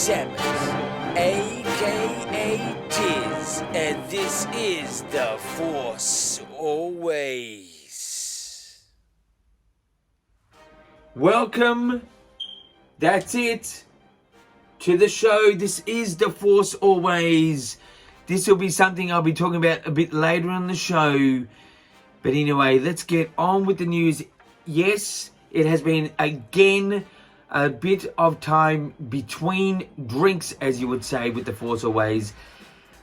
Samus, aka Tiz, and this is The Force Always. Welcome, that's it, to the show. This is The Force Always. This will be something I'll be talking about a bit later in the show. But anyway, let's get on with the news. Yes, it has been, again, a bit of time between drinks, as you would say, with The Force Always.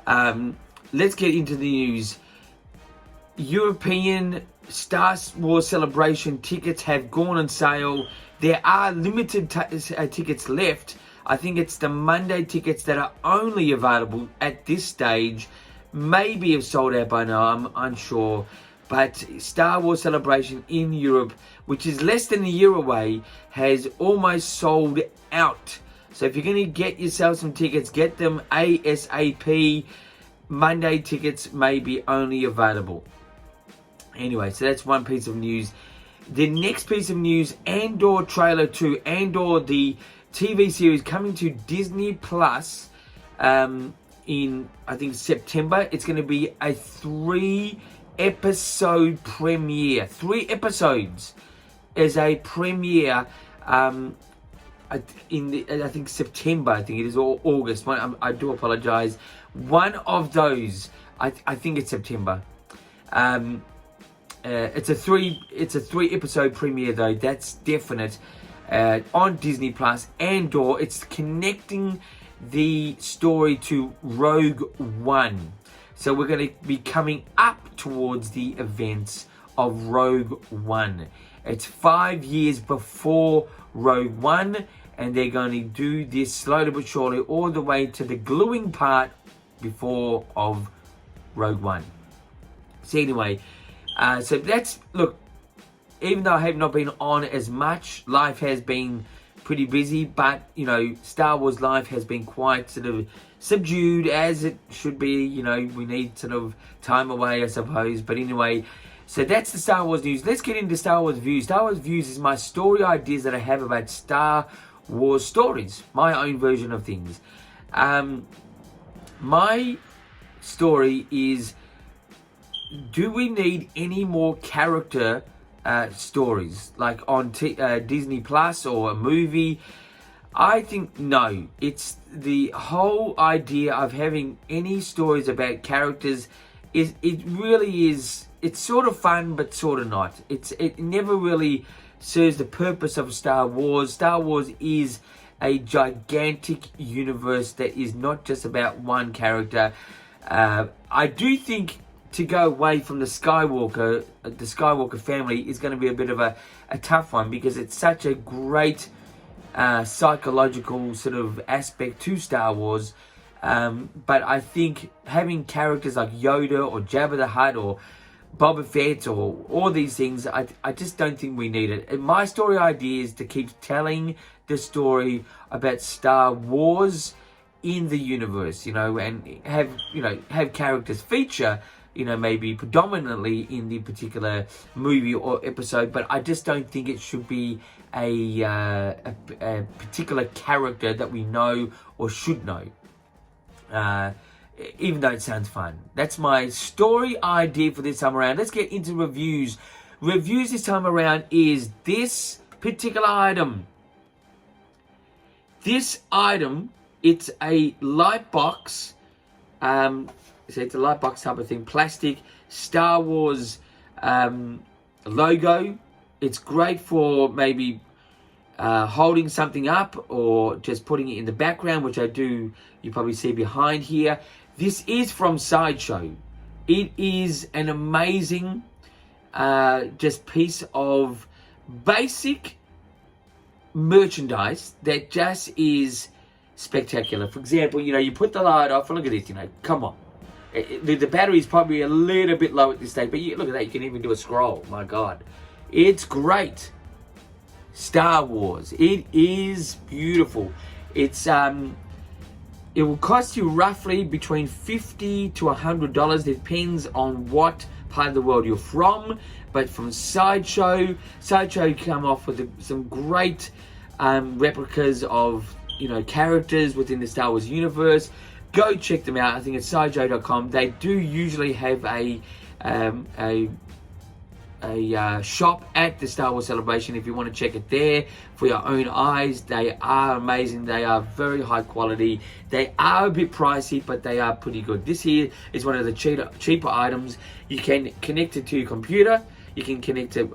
Let's get into the news. European Star Wars Celebration tickets have gone on sale. There are limited tickets left. I think it's the Monday tickets that are only available at this stage. Maybe have sold out by now, I'm unsure. But Star Wars Celebration in Europe, which is less than a year away, has almost sold out. So if you're going to get yourself some tickets, get them ASAP. Monday tickets may be only available. Anyway, so that's one piece of news. The next piece of news, Andor trailer 2. Andor, the TV series coming to Disney Plus in, I think, September. It's going to be a 3-episode premiere. 3 episodes as a premiere in I think September. I think it is, or August. I do apologize. One of those, I think it's September. It's a 3-episode premiere though. That's definite. On Disney Plus. Andor, it's connecting the story to Rogue One. So we're going to be coming up towards the events of Rogue One. It's 5 years before Rogue One, and they're going to do this slowly but surely all the way to the gluing part before of Rogue One. So anyway, so that's, look, even though I have not been on as much, life has been pretty busy, but, you know, Star Wars life has been quite sort of subdued, as it should be. You know, we need sort of time away, I suppose. But anyway, so that's the Star Wars news. Let's get into Star Wars Views. Star Wars Views is my story ideas that I have about Star Wars stories, my own version of things. My story is, do we need any more character stories like on Disney Plus or a movie? I think no. It's the whole idea of having any stories about characters it really is, it's sort of fun but sort of not. It never really serves the purpose of Star Wars. Star Wars is a gigantic universe that is not just about one character. I do think to go away from the Skywalker family is going to be a bit of a tough one, because it's such a great psychological sort of aspect to Star Wars. But I think having characters like Yoda or Jabba the Hutt or Boba Fett or all these things, I just don't think we need it. And my story idea is to keep telling the story about Star Wars in the universe, you know, and have characters feature, you know, maybe predominantly in the particular movie or episode, but I just don't think it should be a particular character that we know or should know, even though it sounds fun. That's my story idea for this time around. Let's get into reviews. Reviews this time around is this particular item. This item, it's a light box. So it's a light box type of thing, plastic, Star Wars logo. It's great for maybe holding something up or just putting it in the background, which you probably see behind here. This is from Sideshow. It is an amazing just piece of basic merchandise that just is spectacular. For example, you know, you put the light off, and look at this, you know, come on. The battery is probably a little bit low at this stage, but look at that, you can even do a scroll. My God, it's great. Star Wars, it is beautiful. It's it will cost you roughly between $50 to $100, depends on what part of the world you're from. But from Sideshow come off with some great replicas of characters within the Star Wars universe. Go check them out. I think it's sideshow.com. They do usually have a shop at the Star Wars Celebration if you want to check it there for your own eyes. They are amazing. They are very high quality. They are a bit pricey, but they are pretty good. This here is one of the cheaper items. You can connect it to your computer. You can connect it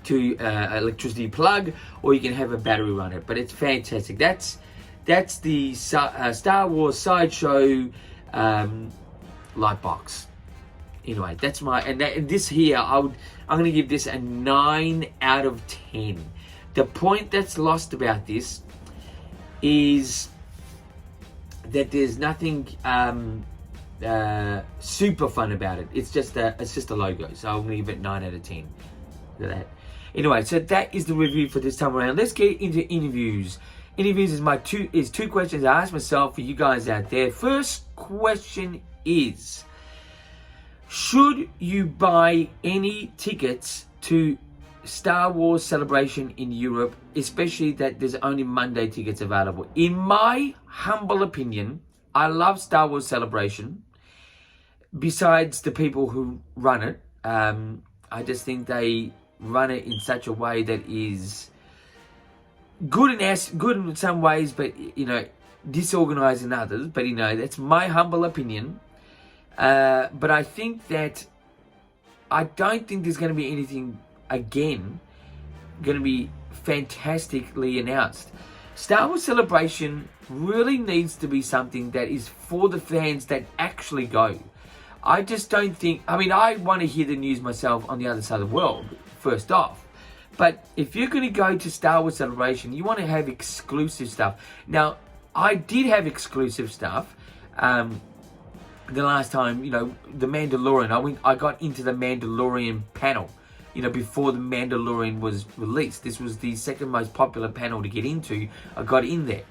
to electricity plug, or you can have a battery run it. But it's fantastic. That's the Star Wars Sideshow light box. Anyway, that's my this here. I'm going to give this a 9 out of 10. The point that's lost about this is that there's nothing super fun about it. It's just a logo. So I'm going to give it 9 out of 10. Look at that. Anyway, so that is the review for this time around. Let's get into interviews. Interviews is two questions I asked myself for you guys out there. First question is, should you buy any tickets to Star Wars Celebration in Europe, especially that there's only Monday tickets available? In my humble opinion, I love Star Wars Celebration. Besides the people who run it, I just think they run it in such a way that is good in some ways, but disorganized in others. But that's my humble opinion. But I think that I don't think there's going to be anything again going to be fantastically announced. Star Wars Celebration really needs to be something that is for the fans that actually go. I just don't think, I want to hear the news myself on the other side of the world, first off. But if you're going to go to Star Wars Celebration, you want to have exclusive stuff. Now, I did have exclusive stuff. The last time, the Mandalorian, I got into the Mandalorian panel, before the Mandalorian was released. This was the second most popular panel to get into. I got in there.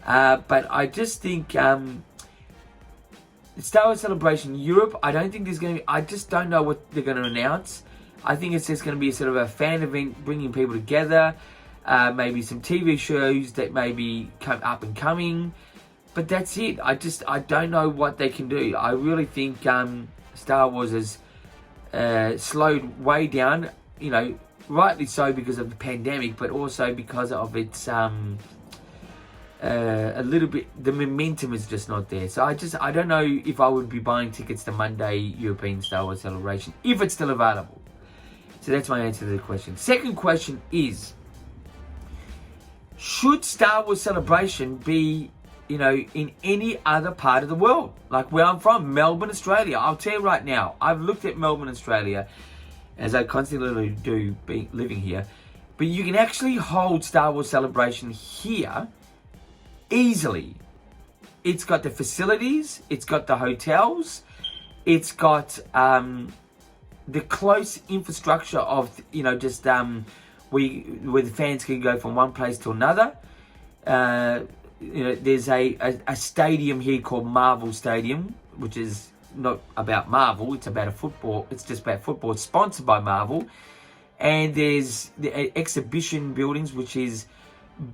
But I just think Star Wars Celebration Europe, I don't think there's going to be, I just don't know what they're going to announce. I think it's just going to be a sort of a fan event, bringing people together, maybe some TV shows that may be up and coming. But that's it. I don't know what they can do. I really think Star Wars has slowed way down, rightly so because of the pandemic, but also because of its a little bit, the momentum is just not there. So I don't know if I would be buying tickets to Monday European Star Wars Celebration, if it's still available. So that's my answer to the question. Second question is, should Star Wars Celebration be in any other part of the world? Like where I'm from, Melbourne, Australia. I'll tell you right now, I've looked at Melbourne, Australia, as I constantly do living here. But you can actually hold Star Wars Celebration here easily. It's got the facilities, it's got the hotels, it's got the close infrastructure of, where the fans can go from one place to another. There's a stadium here called Marvel Stadium, which is not about Marvel, it's about football. It's just about football. It's sponsored by Marvel. And there's the exhibition buildings, which is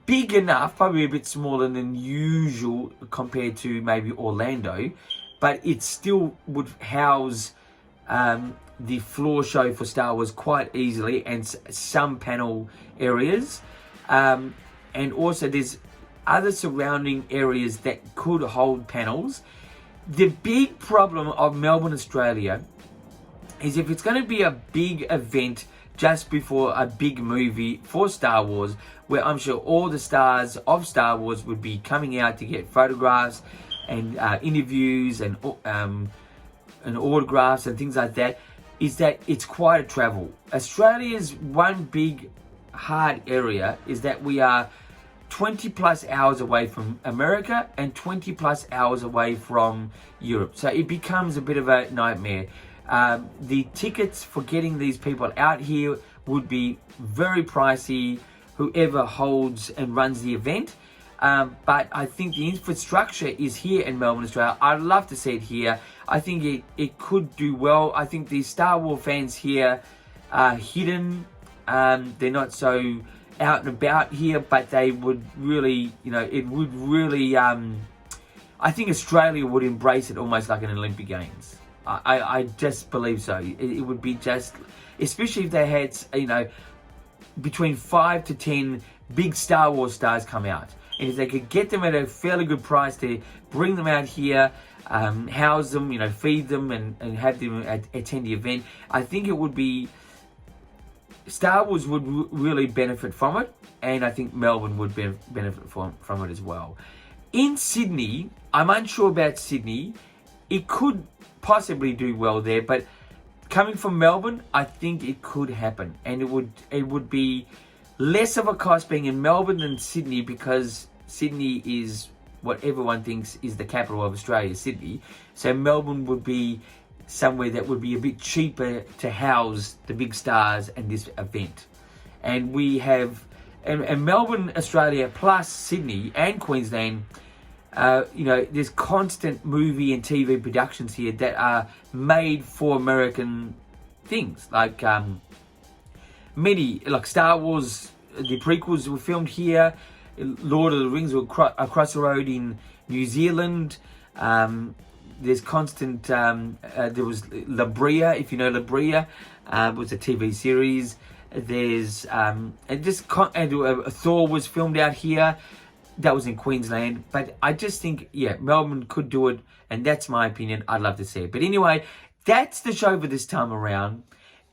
big enough, probably a bit smaller than usual compared to maybe Orlando, but it still would house the floor show for Star Wars quite easily, and some panel areas. And also there's other surrounding areas that could hold panels. The big problem of Melbourne, Australia, is if it's going to be a big event just before a big movie for Star Wars, where I'm sure all the stars of Star Wars would be coming out to get photographs and interviews and autographs and things like that, is that it's quite a travel. Australia's one big hard area is that we are 20 plus hours away from America and 20 plus hours away from Europe. So it becomes a bit of a nightmare. The tickets for getting these people out here would be very pricey, whoever holds and runs the event. But I think the infrastructure is here in Melbourne, Australia. I'd love to see it here. I think it could do well. I think the Star Wars fans here are hidden. They're not so out and about here, but they would really, it would really, I think Australia would embrace it almost like an Olympic Games. I just believe so. It would be just, especially if they had, between 5 to 10 big Star Wars stars come out. And if they could get them at a fairly good price to bring them out here, house them, feed them and have them attend the event, I think it would be, Star Wars would really benefit from it. And I think Melbourne would benefit from it as well. In Sydney, I'm unsure about Sydney. It could possibly do well there, but coming from Melbourne, I think it could happen, and it would be less of a cost being in Melbourne than Sydney, because Sydney is what everyone thinks is the capital of Australia, Sydney. So Melbourne would be somewhere that would be a bit cheaper to house the big stars and this event. And we have, and Melbourne, Australia, plus Sydney and Queensland, there's constant movie and TV productions here that are made for American things. Like like Star Wars, the prequels were filmed here. Lord of the Rings were across the road in New Zealand. There's constant, there was La Brea, if you know La Brea, was a TV series. There's, Thor was filmed out here. That was in Queensland, but I just think, Melbourne could do it, and that's my opinion. I'd love to see it. But anyway, that's the show for this time around.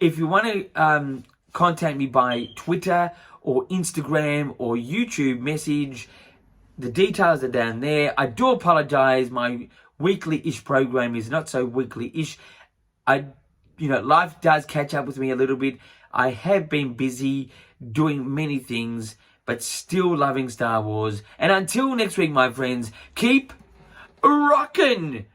If you want to contact me by Twitter or Instagram or YouTube message, the details are down there. I do apologize. My weekly-ish program is not so weekly-ish. Life does catch up with me a little bit. I have been busy doing many things, but still loving Star Wars. And until next week, my friends, keep rockin'!